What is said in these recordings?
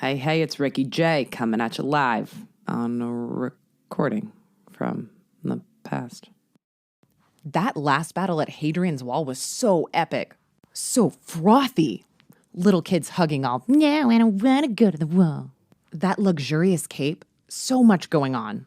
Hey, it's Ricky J coming at you live on a recording from the past. That last battle at Hadrian's Wall was so epic, so frothy. Little kids hugging all, no, I don't want to go to the wall. That luxurious cape, so much going on.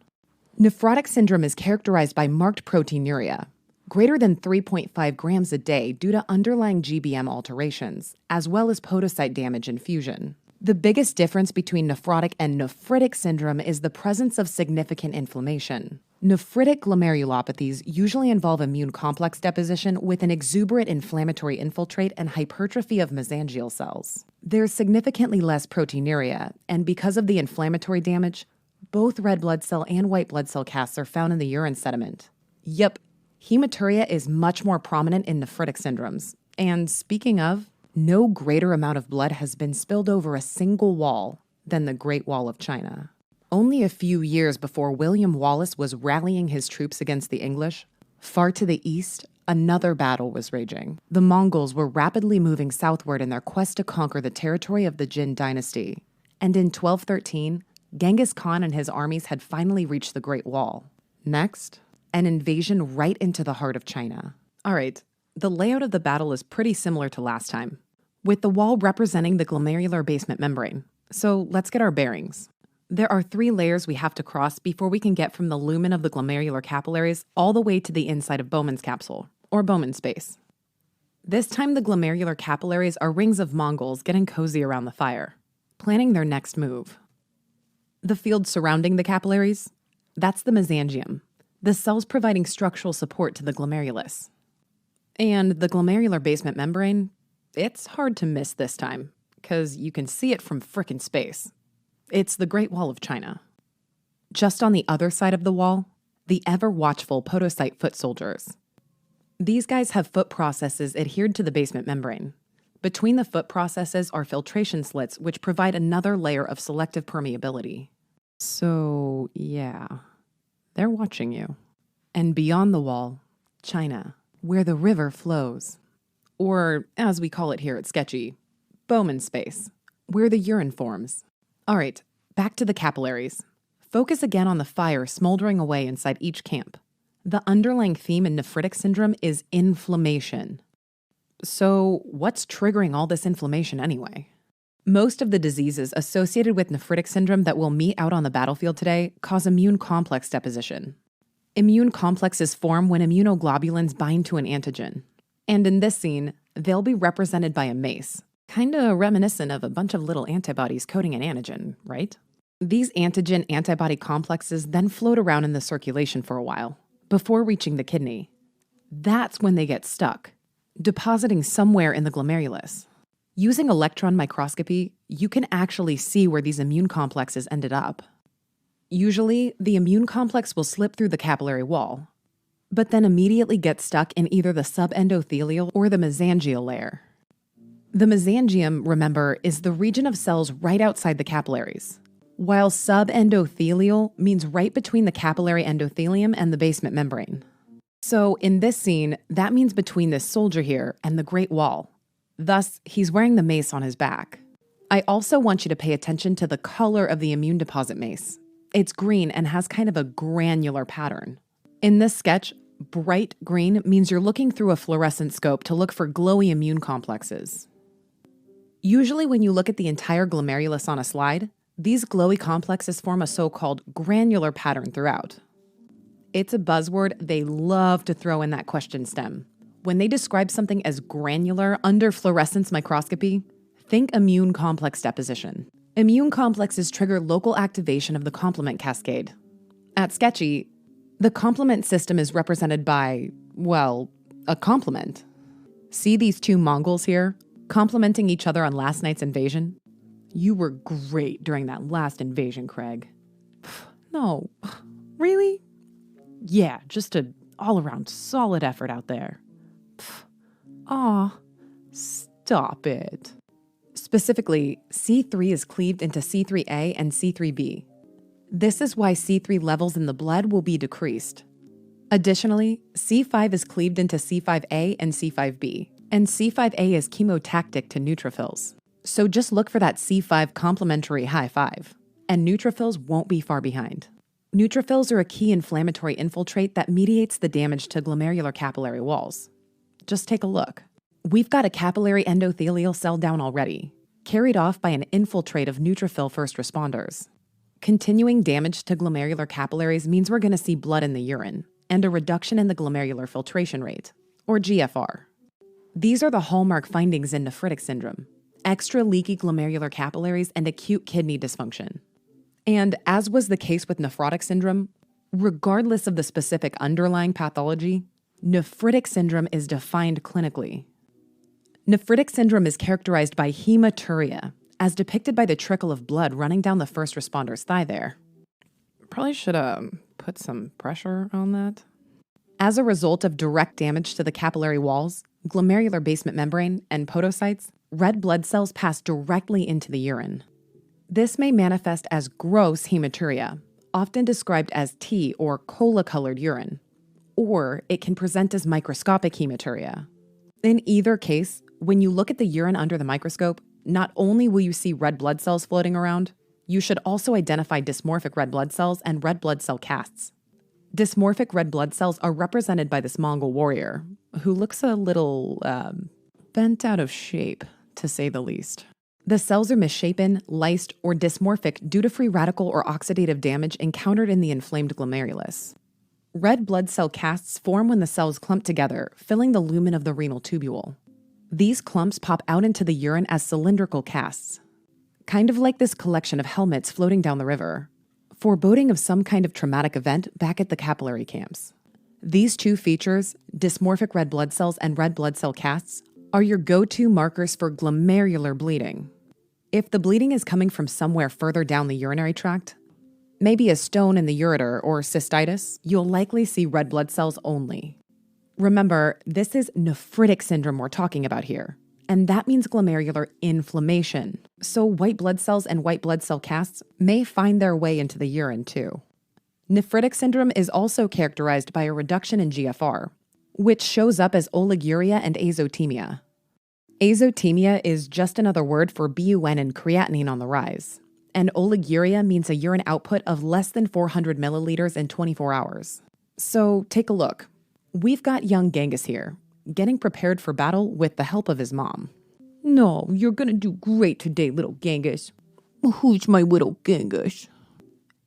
Nephritic syndrome is characterized by marked proteinuria, greater than 3.5 grams a day due to underlying GBM alterations, as well as podocyte damage and fusion. The biggest difference between nephrotic and nephritic syndrome is the presence of significant inflammation. Nephritic glomerulopathies usually involve immune complex deposition with an exuberant inflammatory infiltrate and hypertrophy of mesangial cells. There's significantly less proteinuria, and because of the inflammatory damage, both red blood cell and white blood cell casts are found in the urine sediment. Yep, hematuria is much more prominent in nephritic syndromes. And speaking of, no greater amount of blood has been spilled over a single wall than the Great Wall of China. Only a few years before William Wallace was rallying his troops against the English, far to the east, another battle was raging. The Mongols were rapidly moving southward in their quest to conquer the territory of the Jin dynasty. And in 1213, Genghis Khan and his armies had finally reached the Great Wall. Next, an invasion right into the heart of China. All right, the layout of the battle is pretty similar to last time, with the wall representing the glomerular basement membrane. So let's get our bearings. There are 3 layers we have to cross before we can get from the lumen of the glomerular capillaries all the way to the inside of Bowman's capsule, or Bowman's space. This time the glomerular capillaries are rings of Mongols getting cozy around the fire, planning their next move. The field surrounding the capillaries, that's the mesangium, the cells providing structural support to the glomerulus. And the glomerular basement membrane, it's hard to miss this time, because you can see it from frickin' space. It's the Great Wall of China. Just on the other side of the wall, the ever-watchful podocyte foot soldiers. These guys have foot processes adhered to the basement membrane. Between the foot processes are filtration slits, which provide another layer of selective permeability. So, yeah, they're watching you. And beyond the wall, China, where the river flows. Or, as we call it here at Sketchy, Bowman space, where the urine forms. All right, back to the capillaries. Focus again on the fire smoldering away inside each camp. The underlying theme in nephritic syndrome is inflammation. So, what's triggering all this inflammation anyway? Most of the diseases associated with nephritic syndrome that we'll meet out on the battlefield today cause immune complex deposition. Immune complexes form when immunoglobulins bind to an antigen. And in this scene, they'll be represented by a mace. Kinda reminiscent of a bunch of little antibodies coating an antigen, right? These antigen-antibody complexes then float around in the circulation for a while, before reaching the kidney. That's when they get stuck, depositing somewhere in the glomerulus. Using electron microscopy, you can actually see where these immune complexes ended up. Usually, the immune complex will slip through the capillary wall, but then immediately get stuck in either the subendothelial or the mesangial layer. The mesangium, remember, is the region of cells right outside the capillaries, while subendothelial means right between the capillary endothelium and the basement membrane. So in this scene, that means between this soldier here and the Great Wall. Thus, he's wearing the mace on his back. I also want you to pay attention to the color of the immune deposit mace. It's green and has kind of a granular pattern. In this sketch, bright green means you're looking through a fluorescent scope to look for glowy immune complexes. Usually when you look at the entire glomerulus on a slide, these glowy complexes form a so-called granular pattern throughout. It's a buzzword they love to throw in that question stem. When they describe something as granular under fluorescence microscopy, think immune complex deposition. Immune complexes trigger local activation of the complement cascade. At Sketchy, the complement system is represented by, well, a complement. See these 2 Mongols here? Complimenting each other on last night's invasion? You were great during that last invasion, Craig. No, really? Yeah, just an all-around solid effort out there. Aw, stop it. Specifically, C3 is cleaved into C3A and C3B. This is why C3 levels in the blood will be decreased. Additionally, C5 is cleaved into C5A and C5B, and C5A is chemotactic to neutrophils. So just look for that C5 complementary high five, and neutrophils won't be far behind. Neutrophils are a key inflammatory infiltrate that mediates the damage to glomerular capillary walls. Just take a look. We've got a capillary endothelial cell down already, carried off by an infiltrate of neutrophil first responders. Continuing damage to glomerular capillaries means we're going to see blood in the urine and a reduction in the glomerular filtration rate, or GFR. These are the hallmark findings in nephritic syndrome: extra leaky glomerular capillaries and acute kidney dysfunction. And as was the case with nephrotic syndrome, regardless of the specific underlying pathology, nephritic syndrome is defined clinically. Nephritic syndrome is characterized by hematuria, as depicted by the trickle of blood running down the first responder's thigh there. Probably should put some pressure on that. As a result of direct damage to the capillary walls, glomerular basement membrane, and podocytes, red blood cells pass directly into the urine. This may manifest as gross hematuria, often described as tea or cola-colored urine, or it can present as microscopic hematuria. In either case, when you look at the urine under the microscope, not only will you see red blood cells floating around, you should also identify dysmorphic red blood cells and red blood cell casts. Dysmorphic red blood cells are represented by this Mongol warrior, who looks a little bent out of shape, to say the least. The cells are misshapen, lysed, or dysmorphic due to free radical or oxidative damage encountered in the inflamed glomerulus. Red blood cell casts form when the cells clump together, filling the lumen of the renal tubule. These clumps pop out into the urine as cylindrical casts, kind of like this collection of helmets floating down the river, foreboding of some kind of traumatic event back at the capillary camps. These two features, dysmorphic red blood cells and red blood cell casts, are your go-to markers for glomerular bleeding. If the bleeding is coming from somewhere further down the urinary tract, maybe a stone in the ureter or cystitis, you'll likely see red blood cells only. Remember, this is nephritic syndrome we're talking about here, and that means glomerular inflammation. So white blood cells and white blood cell casts may find their way into the urine too. Nephritic syndrome is also characterized by a reduction in GFR, which shows up as oliguria and azotemia. Azotemia is just another word for BUN and creatinine on the rise, and oliguria means a urine output of less than 400 milliliters in 24 hours. So take a look. We've got young Genghis here, getting prepared for battle with the help of his mom. "No, you're gonna do great today, little Genghis." "Who's my little Genghis?"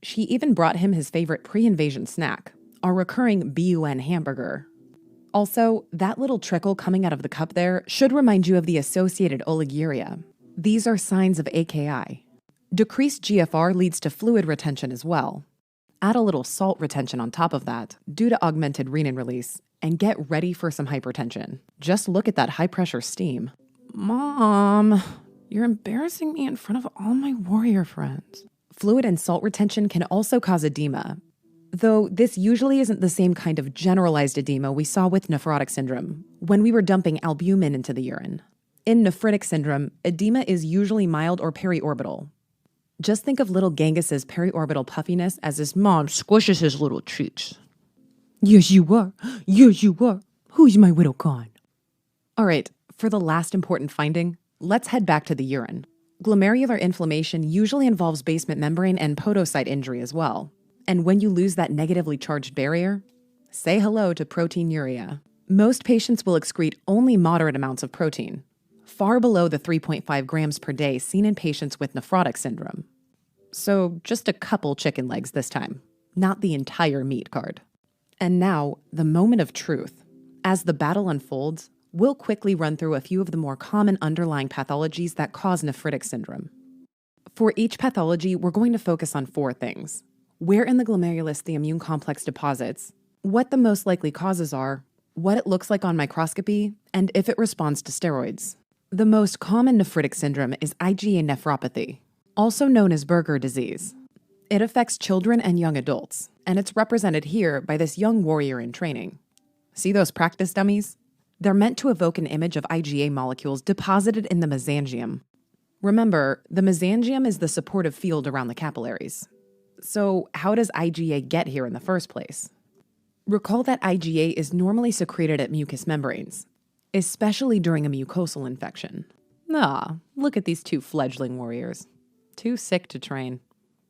She even brought him his favorite pre-invasion snack, our recurring BUN hamburger. Also, that little trickle coming out of the cup there should remind you of the associated oliguria. These are signs of AKI. Decreased GFR leads to fluid retention as well. Add a little salt retention on top of that, due to augmented renin release, and get ready for some hypertension. Just look at that high-pressure steam. "Mom, you're embarrassing me in front of all my warrior friends." Fluid and salt retention can also cause edema, though this usually isn't the same kind of generalized edema we saw with nephrotic syndrome, when we were dumping albumin into the urine. In nephritic syndrome, edema is usually mild or periorbital. Just think of little Genghis's periorbital puffiness as his mom squishes his little cheeks. "Yes, you are. Yes, you are. Who's my little con?" All right, for the last important finding, let's head back to the urine. Glomerular inflammation usually involves basement membrane and podocyte injury as well. And when you lose that negatively charged barrier, say hello to proteinuria. Most patients will excrete only moderate amounts of protein, far below the 3.5 grams per day seen in patients with nephrotic syndrome. So just a couple chicken legs this time, not the entire meat card. And now, the moment of truth. As the battle unfolds, we'll quickly run through a few of the more common underlying pathologies that cause nephritic syndrome. For each pathology, we're going to focus on 4 things: where in the glomerulus the immune complex deposits, what the most likely causes are, what it looks like on microscopy, and if it responds to steroids. The most common nephritic syndrome is IgA nephropathy, also known as Berger disease. It affects children and young adults, and it's represented here by this young warrior in training. See those practice dummies? They're meant to evoke an image of IgA molecules deposited in the mesangium. Remember, the mesangium is the supportive field around the capillaries. So how does IgA get here in the first place? Recall that IgA is normally secreted at mucous membranes, especially during a mucosal infection. Ah, look at these two fledgling warriors. Too sick to train.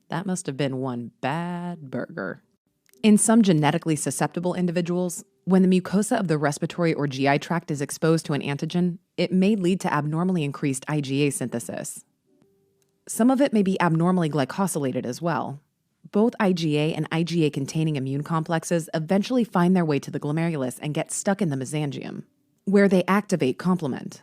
That must have been one bad burger. In some genetically susceptible individuals, when the mucosa of the respiratory or GI tract is exposed to an antigen, it may lead to abnormally increased IgA synthesis. Some of it may be abnormally glycosylated as well. Both IgA and IgA-containing immune complexes eventually find their way to the glomerulus and get stuck in the mesangium, where they activate complement.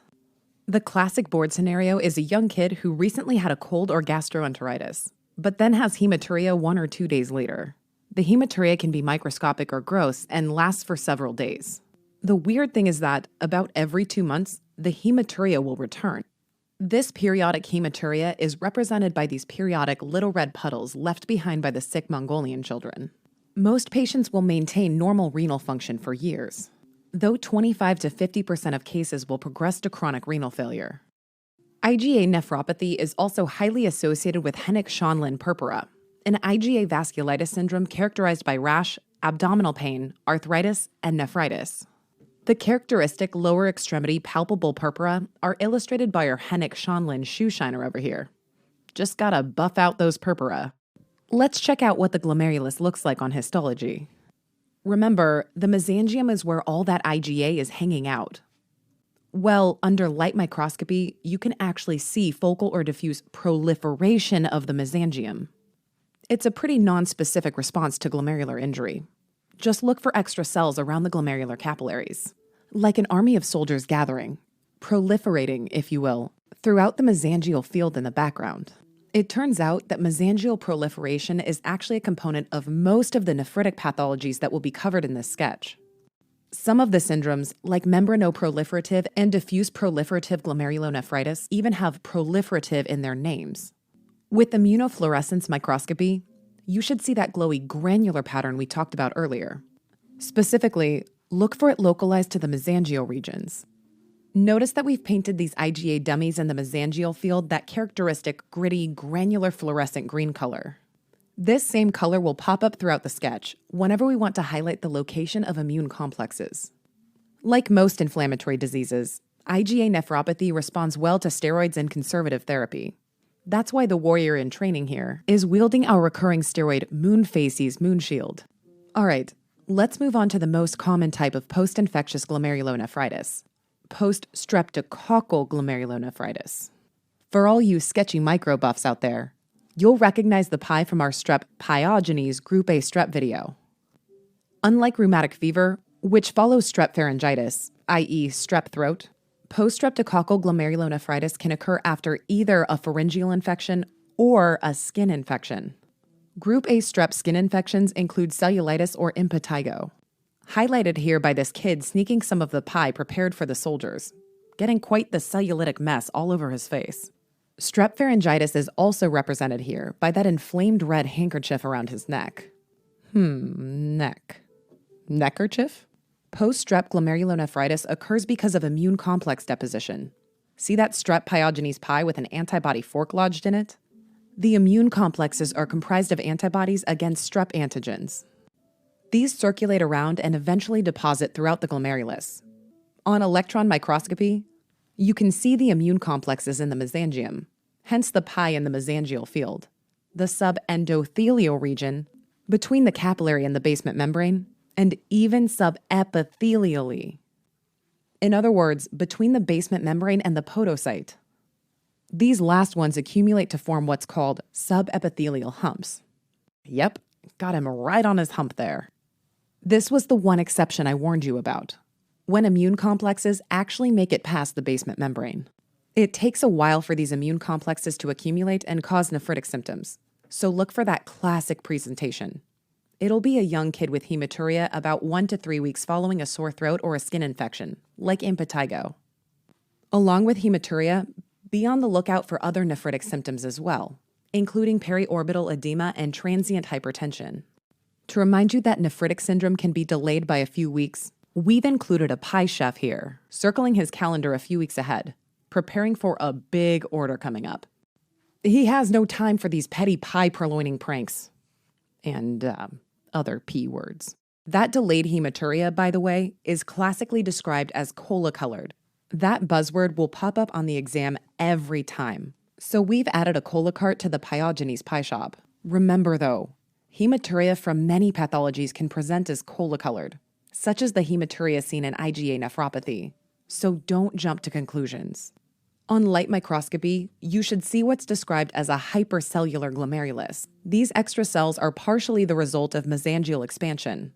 The classic board scenario is a young kid who recently had a cold or gastroenteritis, but then has hematuria 1 or 2 days later. The hematuria can be microscopic or gross and lasts for several days. The weird thing is that about every 2 months, the hematuria will return. This periodic hematuria is represented by these periodic little red puddles left behind by the sick Mongolian children. Most patients will maintain normal renal function for years, though 25 to 50% of cases will progress to chronic renal failure. IgA nephropathy is also highly associated with Hennig-Schönlein purpura, an IgA vasculitis syndrome characterized by rash, abdominal pain, arthritis, and nephritis. The characteristic lower extremity palpable purpura are illustrated by our Hennig-Schönlein shoe shiner over here. Just gotta buff out those purpura. Let's check out what the glomerulus looks like on histology. Remember, the mesangium is where all that IgA is hanging out. Well, under light microscopy, you can actually see focal or diffuse proliferation of the mesangium. It's a pretty nonspecific response to glomerular injury. Just look for extra cells around the glomerular capillaries, like an army of soldiers gathering, proliferating, if you will, throughout the mesangial field in the background. It turns out that mesangial proliferation is actually a component of most of the nephritic pathologies that will be covered in this sketch. Some of the syndromes, like membranoproliferative and diffuse proliferative glomerulonephritis, even have proliferative in their names. With immunofluorescence microscopy, you should see that glowy granular pattern we talked about earlier. Specifically, look for it localized to the mesangial regions. Notice that we've painted these IgA dummies in the mesangial field that characteristic gritty, granular fluorescent green color. This same color will pop up throughout the sketch whenever we want to highlight the location of immune complexes. Like most inflammatory diseases, IgA nephropathy responds well to steroids and conservative therapy. That's why the warrior in training here is wielding our recurring steroid moon facies moon shield. All right, let's move on to the most common type of post-infectious glomerulonephritis, post-streptococcal glomerulonephritis. For all you sketchy micro buffs out there, you'll recognize the pie from our strep pyogenes group A strep video. Unlike rheumatic fever, which follows strep pharyngitis, i.e. strep throat, post-streptococcal glomerulonephritis can occur after either a pharyngeal infection or a skin infection. Group A strep skin infections include cellulitis or impetigo, highlighted here by this kid sneaking some of the pie prepared for the soldiers, getting quite the cellulitic mess all over his face. Strep pharyngitis is also represented here by that inflamed red handkerchief around his neck. Neck. Neckerchief? Post-strep glomerulonephritis occurs because of immune complex deposition. See that strep pyogenes pie with an antibody fork lodged in it? The immune complexes are comprised of antibodies against strep antigens. These circulate around and eventually deposit throughout the glomerulus. On electron microscopy, you can see the immune complexes in the mesangium, hence the pie in the mesangial field, the subendothelial region between the capillary and the basement membrane, and even subepithelially. In other words, between the basement membrane and the podocyte. These last ones accumulate to form what's called subepithelial humps. Yep, got him right on his hump there. This was the one exception I warned you about, when immune complexes actually make it past the basement membrane. It takes a while for these immune complexes to accumulate and cause nephritic symptoms, so look for that classic presentation. It'll be a young kid with hematuria about 1 to 3 weeks following a sore throat or a skin infection, like impetigo. Along with hematuria, be on the lookout for other nephritic symptoms as well, including periorbital edema and transient hypertension. To remind you that nephritic syndrome can be delayed by a few weeks, we've included a pie chef here, circling his calendar a few weeks ahead, preparing for a big order coming up. He has no time for these petty pie purloining pranks. And, other P words. That delayed hematuria, by the way, is classically described as cola-colored, That buzzword will pop up on the exam every time. So we've added a Colocart to the Pyogenes pie shop. Remember though, hematuria from many pathologies can present as cola-colored, such as the hematuria seen in IgA nephropathy. So don't jump to conclusions. On light microscopy, you should see what's described as a hypercellular glomerulus. These extra cells are partially the result of mesangial expansion.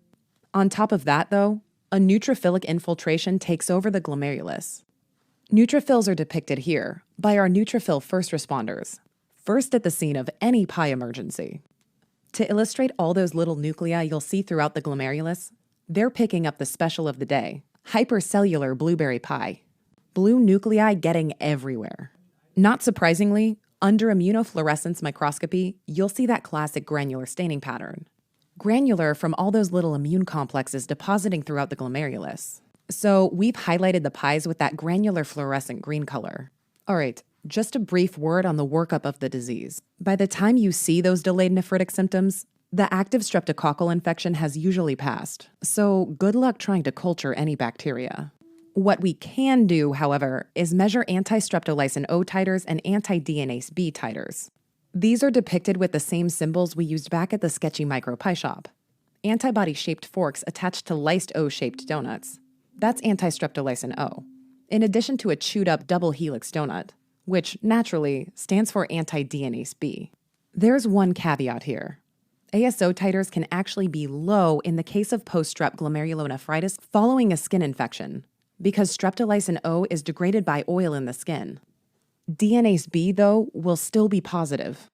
On top of that, though, a neutrophilic infiltration takes over the glomerulus. Neutrophils are depicted here by our neutrophil first responders, first at the scene of any pie emergency. To illustrate all those little nuclei you'll see throughout the glomerulus, they're picking up the special of the day, hypercellular blueberry pie. Blue nuclei getting everywhere. Not surprisingly, under immunofluorescence microscopy, you'll see that classic granular staining pattern. Granular from all those little immune complexes depositing throughout the glomerulus. So we've highlighted the pies with that granular fluorescent green color. All right, just a brief word on the workup of the disease. By the time you see those delayed nephritic symptoms, the active streptococcal infection has usually passed. So good luck trying to culture any bacteria. What we can do, however, is measure anti-streptolysin O titers and anti-DNase B titers. These are depicted with the same symbols we used back at the sketchy micro pie shop. Antibody-shaped forks attached to lysed O-shaped donuts. That's anti-streptolysin O, in addition to a chewed-up double helix donut, which, naturally, stands for anti-DNase B. There's one caveat here. ASO titers can actually be low in the case of post-strep glomerulonephritis following a skin infection, because streptolysin O is degraded by oil in the skin. DNase B, though, will still be positive.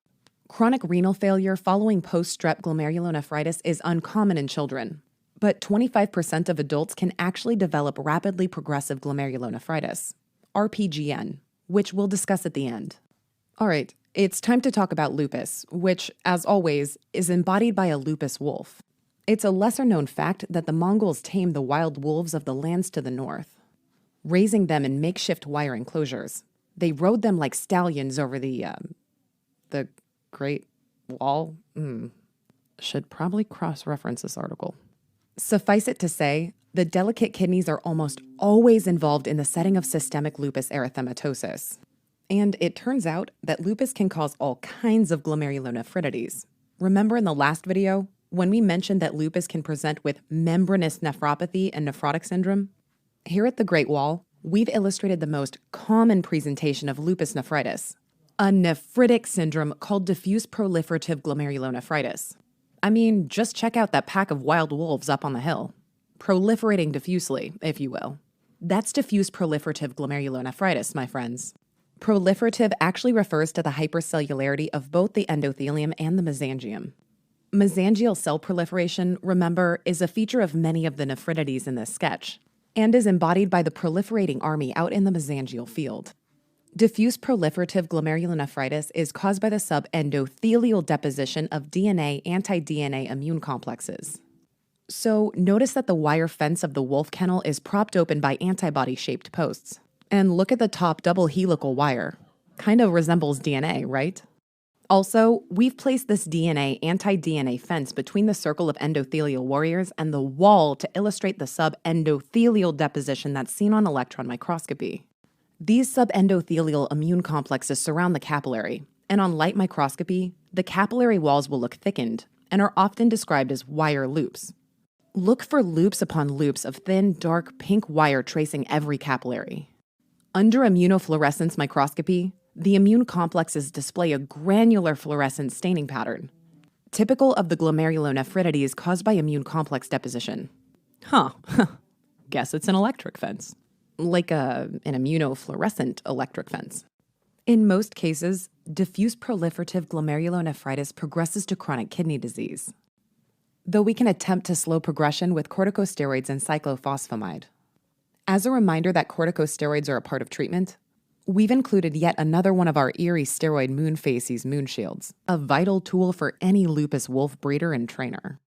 Chronic renal failure following post-strep glomerulonephritis is uncommon in children, but 25% of adults can actually develop rapidly progressive glomerulonephritis, RPGN, which we'll discuss at the end. All right, it's time to talk about lupus, which, as always, is embodied by a lupus wolf. It's a lesser-known fact that the Mongols tamed the wild wolves of the lands to the north, raising them in makeshift wire enclosures. They rode them like stallions over the Great Wall. Should probably cross-reference this article. Suffice it to say, the delicate kidneys are almost always involved in the setting of systemic lupus erythematosus. And it turns out that lupus can cause all kinds of glomerulonephritides. Remember in the last video, when we mentioned that lupus can present with membranous nephropathy and nephrotic syndrome? Here at the Great Wall, we've illustrated the most common presentation of lupus nephritis, a nephritic syndrome called diffuse proliferative glomerulonephritis. I mean, just check out that pack of wild wolves up on the hill. Proliferating diffusely, if you will. That's diffuse proliferative glomerulonephritis, my friends. Proliferative actually refers to the hypercellularity of both the endothelium and the mesangium. Mesangial cell proliferation, remember, is a feature of many of the nephritides in this sketch, and is embodied by the proliferating army out in the mesangial field. Diffuse proliferative glomerulonephritis is caused by the subendothelial deposition of DNA anti-DNA immune complexes. So notice that the wire fence of the wolf kennel is propped open by antibody-shaped posts. And look at the top double helical wire. Kind of resembles DNA, right? Also, we've placed this DNA anti-DNA fence between the circle of endothelial warriors and the wall to illustrate the subendothelial deposition that's seen on electron microscopy. These subendothelial immune complexes surround the capillary, and on light microscopy, the capillary walls will look thickened and are often described as wire loops. Look for loops upon loops of thin, dark, pink wire tracing every capillary. Under immunofluorescence microscopy, the immune complexes display a granular fluorescent staining pattern, typical of the glomerulonephritides caused by immune complex deposition. Guess it's an electric fence. Like an immunofluorescent electric fence. In most cases, diffuse proliferative glomerulonephritis progresses to chronic kidney disease, though we can attempt to slow progression with corticosteroids and cyclophosphamide. As a reminder that corticosteroids are a part of treatment, we've included yet another one of our eerie steroid moon facies moon shields, a vital tool for any lupus wolf breeder and trainer.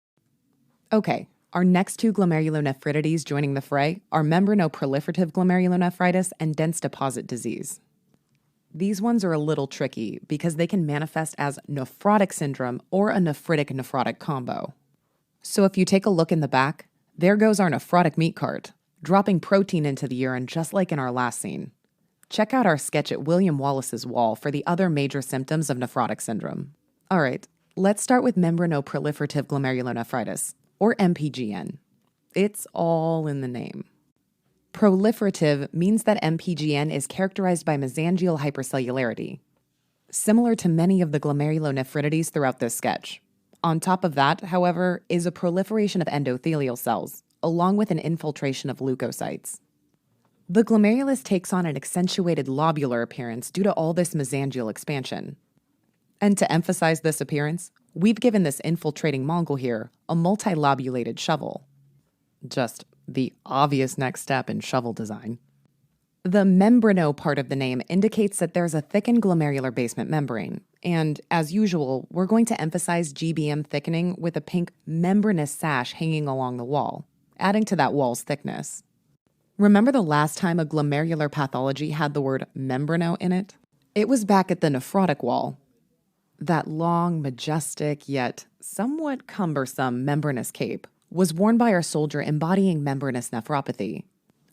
Okay, our next two glomerulonephritides joining the fray are membranoproliferative glomerulonephritis and dense deposit disease. These ones are a little tricky because they can manifest as nephrotic syndrome or a nephritic-nephrotic combo. So if you take a look in the back, there goes our nephrotic meat cart, dropping protein into the urine just like in our last scene. Check out our sketch at William Wallace's wall for the other major symptoms of nephrotic syndrome. All right, let's start with membranoproliferative glomerulonephritis, or MPGN. It's all in the name. Proliferative means that MPGN is characterized by mesangial hypercellularity, similar to many of the glomerulonephritides throughout this sketch. On top of that, however, is a proliferation of endothelial cells, along with an infiltration of leukocytes. The glomerulus takes on an accentuated lobular appearance due to all this mesangial expansion. And to emphasize this appearance, we've given this infiltrating Mongol here a multilobulated shovel. Just the obvious next step in shovel design. The membrano part of the name indicates that there's a thickened glomerular basement membrane, and as usual, we're going to emphasize GBM thickening with a pink membranous sash hanging along the wall, adding to that wall's thickness. Remember the last time a glomerular pathology had the word membrano in it? It was back at the nephrotic wall. That long, majestic, yet somewhat cumbersome membranous cape was worn by our soldier embodying membranous nephropathy,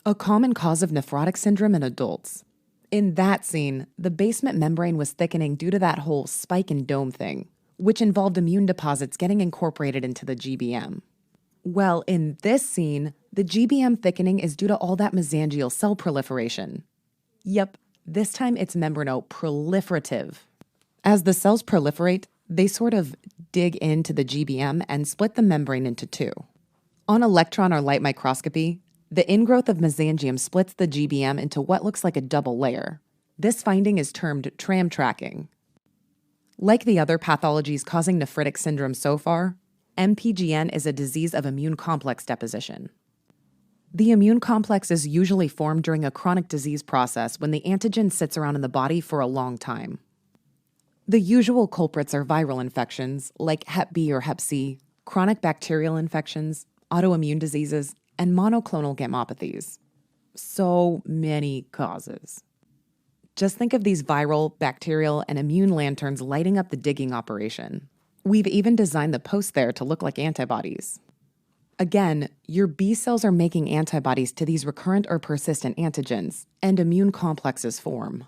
a common cause of nephrotic syndrome in adults. In that scene, the basement membrane was thickening due to that whole spike and dome thing, which involved immune deposits getting incorporated into the GBM. Well, in this scene, the GBM thickening is due to all that mesangial cell proliferation. Yep, this time it's membranoproliferative. As the cells proliferate, they sort of dig into the GBM and split the membrane into two. On electron or light microscopy, the ingrowth of mesangium splits the GBM into what looks like a double layer. This finding is termed tram tracking. Like the other pathologies causing nephritic syndrome so far, MPGN is a disease of immune complex deposition. The immune complex is usually formed during a chronic disease process when the antigen sits around in the body for a long time. The usual culprits are viral infections like Hep B or Hep C, chronic bacterial infections, autoimmune diseases, and monoclonal gammopathies. So many causes. Just think of these viral, bacterial, and immune lanterns lighting up the digging operation. We've even designed the post there to look like antibodies. Again, your B cells are making antibodies to these recurrent or persistent antigens, and immune complexes form.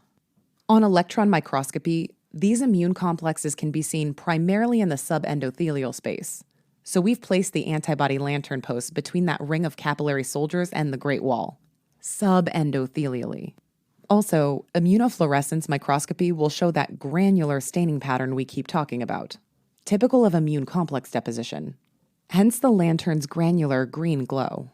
On electron microscopy, these immune complexes can be seen primarily in the subendothelial space. So we've placed the antibody lantern post between that ring of capillary soldiers and the Great Wall, subendothelially. Also, immunofluorescence microscopy will show that granular staining pattern we keep talking about, typical of immune complex deposition. Hence the lantern's granular green glow.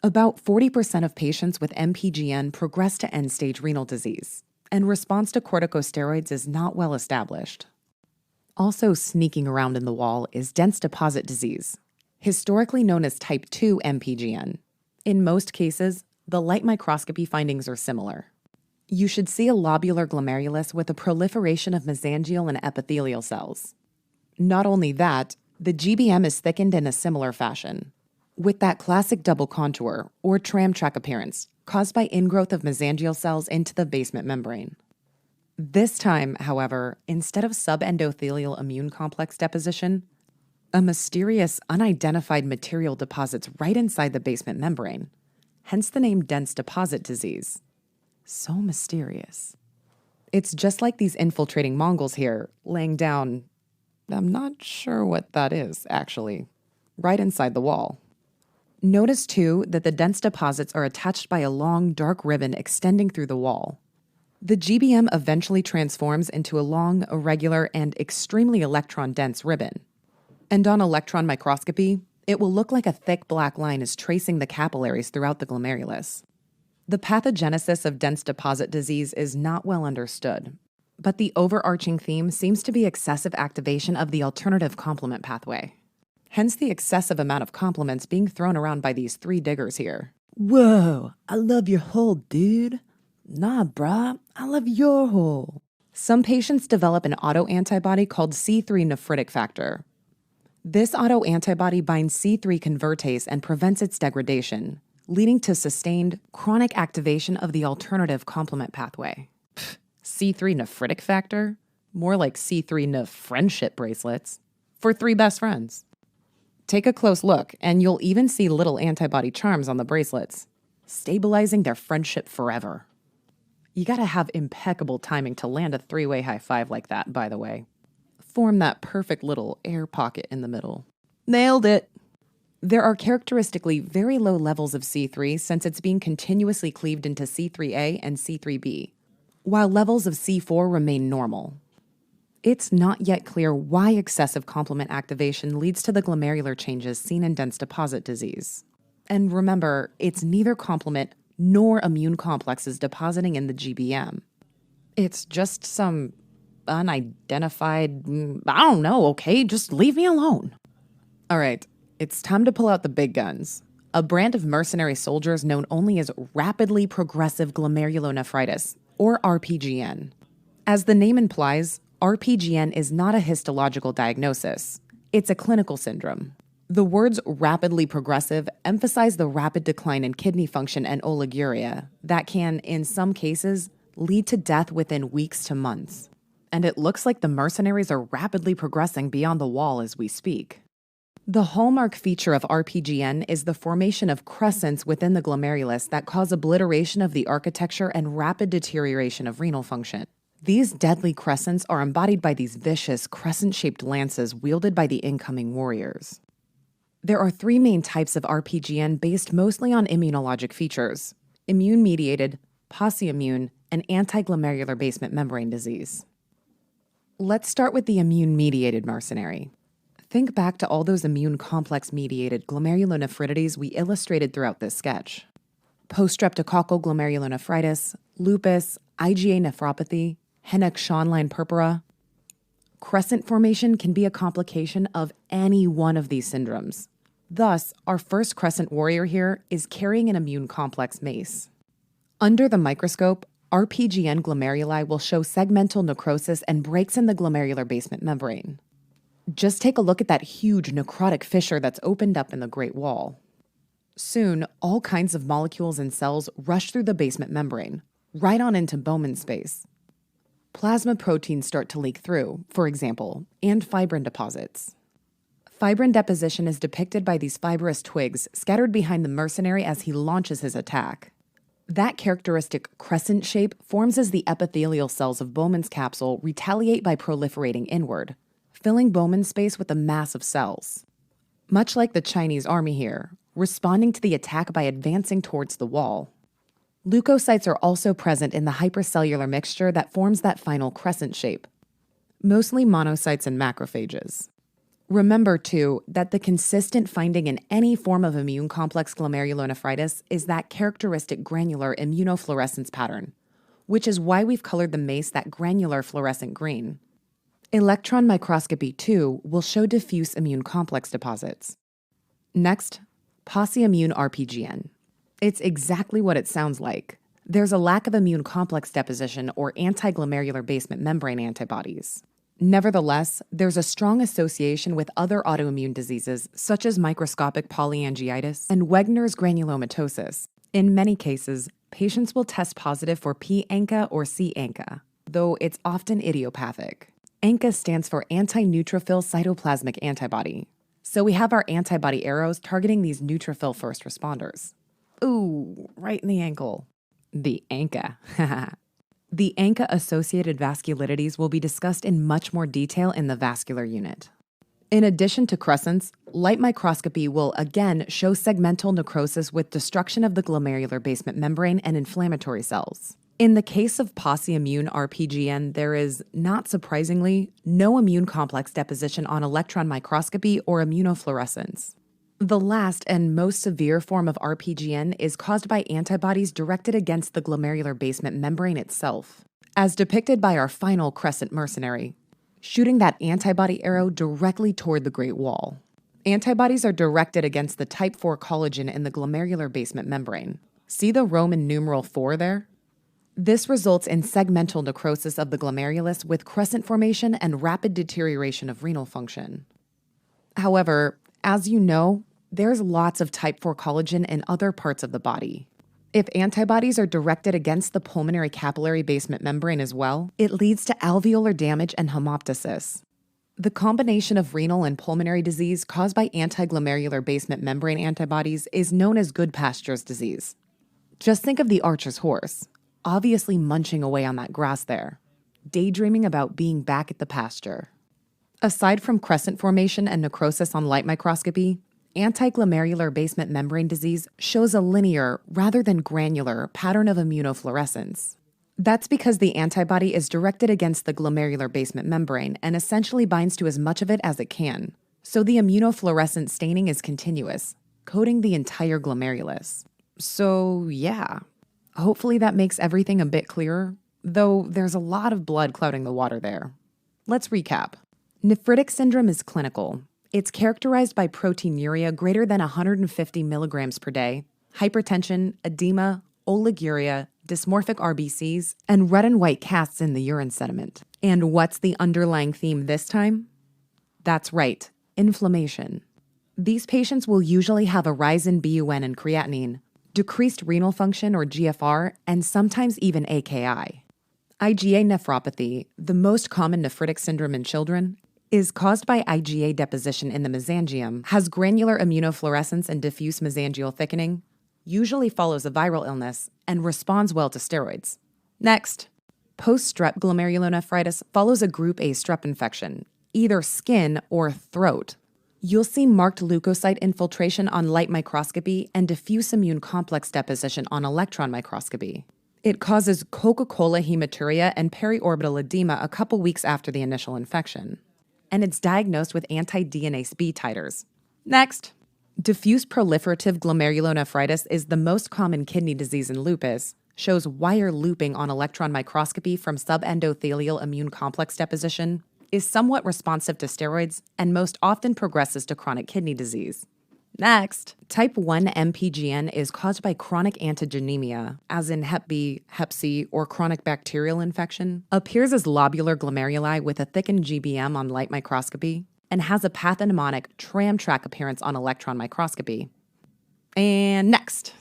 About 40% of patients with MPGN progress to end-stage renal disease, and response to corticosteroids is not well established. Also sneaking around in the wall is dense deposit disease, historically known as type 2 MPGN. In most cases, the light microscopy findings are similar. You should see a lobular glomerulus with a proliferation of mesangial and epithelial cells. Not only that, the GBM is thickened in a similar fashion, with that classic double contour or tram track appearance caused by ingrowth of mesangial cells into the basement membrane. This time, however, instead of subendothelial immune complex deposition, a mysterious, unidentified material deposits right inside the basement membrane, hence the name dense deposit disease. So mysterious. It's just like these infiltrating Mongols here, laying down, I'm not sure what that is, actually, right inside the wall. Notice, too, that the dense deposits are attached by a long, dark ribbon extending through the wall. The GBM eventually transforms into a long, irregular, and extremely electron-dense ribbon. And on electron microscopy, it will look like a thick black line is tracing the capillaries throughout the glomerulus. The pathogenesis of dense deposit disease is not well understood, but the overarching theme seems to be excessive activation of the alternative complement pathway. Hence the excessive amount of complements being thrown around by these three diggers here. Whoa, I love your hole, dude. Nah, brah, I love your hole. Some patients develop an autoantibody called C3 nephritic factor. This autoantibody binds C3 convertase and prevents its degradation, leading to sustained, chronic activation of the alternative complement pathway. C3 nephritic factor? More like C3 neph friendship bracelets for three best friends. Take a close look, and you'll even see little antibody charms on the bracelets. stabilizing their friendship forever. You gotta have impeccable timing to land a three-way high five like that, by the way. Form that perfect little air pocket in the middle. Nailed it! There are characteristically very low levels of C3 since it's being continuously cleaved into C3A and C3B, while levels of C4 remain normal. It's not yet clear why excessive complement activation leads to the glomerular changes seen in dense deposit disease. And remember, it's neither complement nor immune complexes depositing in the GBM. It's just some unidentified, I don't know, okay? Just leave me alone. All right, it's time to pull out the big guns. A brand of mercenary soldiers known only as rapidly progressive glomerulonephritis, or RPGN. As the name implies, RPGN is not a histological diagnosis. It's a clinical syndrome. The words rapidly progressive emphasize the rapid decline in kidney function and oliguria that can, in some cases, lead to death within weeks to months. And it looks like the mercenaries are rapidly progressing beyond the wall as we speak. The hallmark feature of RPGN is the formation of crescents within the glomerulus that cause obliteration of the architecture and rapid deterioration of renal function. These deadly crescents are embodied by these vicious, crescent-shaped lances wielded by the incoming warriors. There are three main types of RPGN based mostly on immunologic features: immune-mediated, posse-immune, and antiglomerular basement membrane disease. Let's start with the immune-mediated mercenary. Think back to all those immune complex-mediated glomerulonephritides we illustrated throughout this sketch. Post-streptococcal glomerulonephritis, lupus, IgA nephropathy, Henneck-Schonlein purpura. Crescent formation can be a complication of any one of these syndromes. Thus, our first crescent warrior here is carrying an immune complex MACE. Under the microscope, RPGN glomeruli will show segmental necrosis and breaks in the glomerular basement membrane. Just take a look at that huge necrotic fissure that's opened up in the Great Wall. Soon, all kinds of molecules and cells rush through the basement membrane, right on into Bowman space. Plasma proteins start to leak through, for example, and fibrin deposits. Fibrin deposition is depicted by these fibrous twigs scattered behind the mercenary as he launches his attack. That characteristic crescent shape forms as the epithelial cells of Bowman's capsule retaliate by proliferating inward, filling Bowman space with a mass of cells. Much like the Chinese army here, responding to the attack by advancing towards the wall. Leukocytes are also present in the hypercellular mixture that forms that final crescent shape, mostly monocytes and macrophages. Remember, too, that the consistent finding in any form of immune complex glomerulonephritis is that characteristic granular immunofluorescence pattern, which is why we've colored the MACE that granular fluorescent green. Electron microscopy, too, will show diffuse immune complex deposits. Next, posse-immune RPGN. It's exactly what it sounds like. There's a lack of immune complex deposition or antiglomerular basement membrane antibodies. Nevertheless, there's a strong association with other autoimmune diseases such as microscopic polyangiitis and Wegener's granulomatosis. In many cases, patients will test positive for P-ANCA or C-ANCA, though it's often idiopathic. ANCA stands for anti-neutrophil cytoplasmic antibody. So we have our antibody arrows targeting these neutrophil first responders. Ooh, right in the ankle. The ANCA. The ANCA-associated vasculitides will be discussed in much more detail in the vascular unit. In addition to crescents, light microscopy will again show segmental necrosis with destruction of the glomerular basement membrane and inflammatory cells. In the case of posse-immune RPGN, there is, not surprisingly, no immune complex deposition on electron microscopy or immunofluorescence. The last and most severe form of RPGN is caused by antibodies directed against the glomerular basement membrane itself, as depicted by our final crescent mercenary, shooting that antibody arrow directly toward the Great Wall. Antibodies are directed against the type 4 collagen in the glomerular basement membrane. See the Roman numeral 4 there? This results in segmental necrosis of the glomerulus with crescent formation and rapid deterioration of renal function. However, as you know, there's lots of type 4 collagen in other parts of the body. If antibodies are directed against the pulmonary capillary basement membrane as well, it leads to alveolar damage and hemoptysis. The combination of renal and pulmonary disease caused by antiglomerular basement membrane antibodies is known as Goodpasture's disease. Just think of the archer's horse, obviously munching away on that grass there, daydreaming about being back at the pasture. Aside from crescent formation and necrosis on light microscopy, antiglomerular basement membrane disease shows a linear, rather than granular, pattern of immunofluorescence. That's because the antibody is directed against the glomerular basement membrane and essentially binds to as much of it as it can. So the immunofluorescent staining is continuous, coating the entire glomerulus. So yeah, hopefully that makes everything a bit clearer, though there's a lot of blood clouding the water there. Let's recap. Nephritic syndrome is clinical. It's characterized by proteinuria greater than 150 milligrams per day, hypertension, edema, oliguria, dysmorphic RBCs, and red and white casts in the urine sediment. And what's the underlying theme this time? That's right, inflammation. These patients will usually have a rise in BUN and creatinine, decreased renal function or GFR, and sometimes even AKI. IgA nephropathy, the most common nephritic syndrome in children, is caused by IgA deposition in the mesangium, has granular immunofluorescence and diffuse mesangial thickening, usually follows a viral illness, and responds well to steroids. Next, post-strep glomerulonephritis follows a group A strep infection, either skin or throat. You'll see marked leukocyte infiltration on light microscopy and diffuse immune complex deposition on electron microscopy. It causes Coca-Cola hematuria and periorbital edema a couple weeks after the initial infection. And it's diagnosed with anti-DNase B titers. Next, diffuse proliferative glomerulonephritis is the most common kidney disease in lupus, shows wire looping on electron microscopy from subendothelial immune complex deposition, is somewhat responsive to steroids, and most often progresses to chronic kidney disease. Next, type 1 MPGN is caused by chronic antigenemia, as in Hep B, Hep C, or chronic bacterial infection, appears as lobular glomeruli with a thickened GBM on light microscopy, and has a pathognomonic tram track appearance on electron microscopy. And next,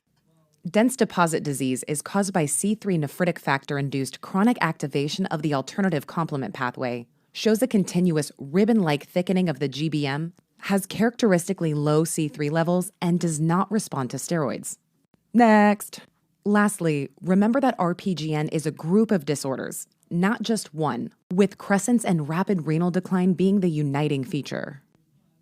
dense deposit disease is caused by C3 nephritic factor-induced chronic activation of the alternative complement pathway, shows a continuous ribbon-like thickening of the GBM, has characteristically low C3 levels, and does not respond to steroids. Next. Lastly, remember that RPGN is a group of disorders, not just one, with crescents and rapid renal decline being the uniting feature.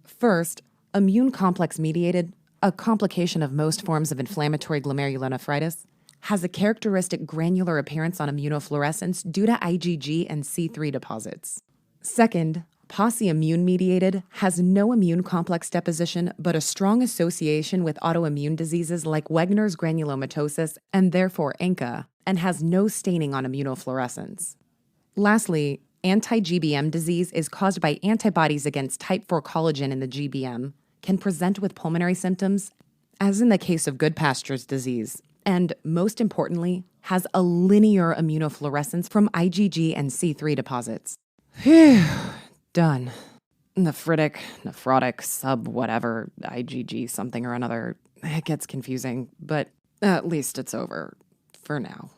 First, immune complex mediated, a complication of most forms of inflammatory glomerulonephritis, has a characteristic granular appearance on immunofluorescence due to IgG and C3 deposits. Second, POSI immune-mediated has no immune complex deposition but a strong association with autoimmune diseases like Wegener's granulomatosis and therefore ANCA, and has no staining on immunofluorescence. Lastly, anti-GBM disease is caused by antibodies against type 4 collagen in the GBM, can present with pulmonary symptoms, as in the case of Goodpasture's disease, and, most importantly, has a linear immunofluorescence from IgG and C3 deposits. Phew. Done. Nephritic, nephrotic, sub-whatever, IgG something or another. It gets confusing, but at least it's over. For now.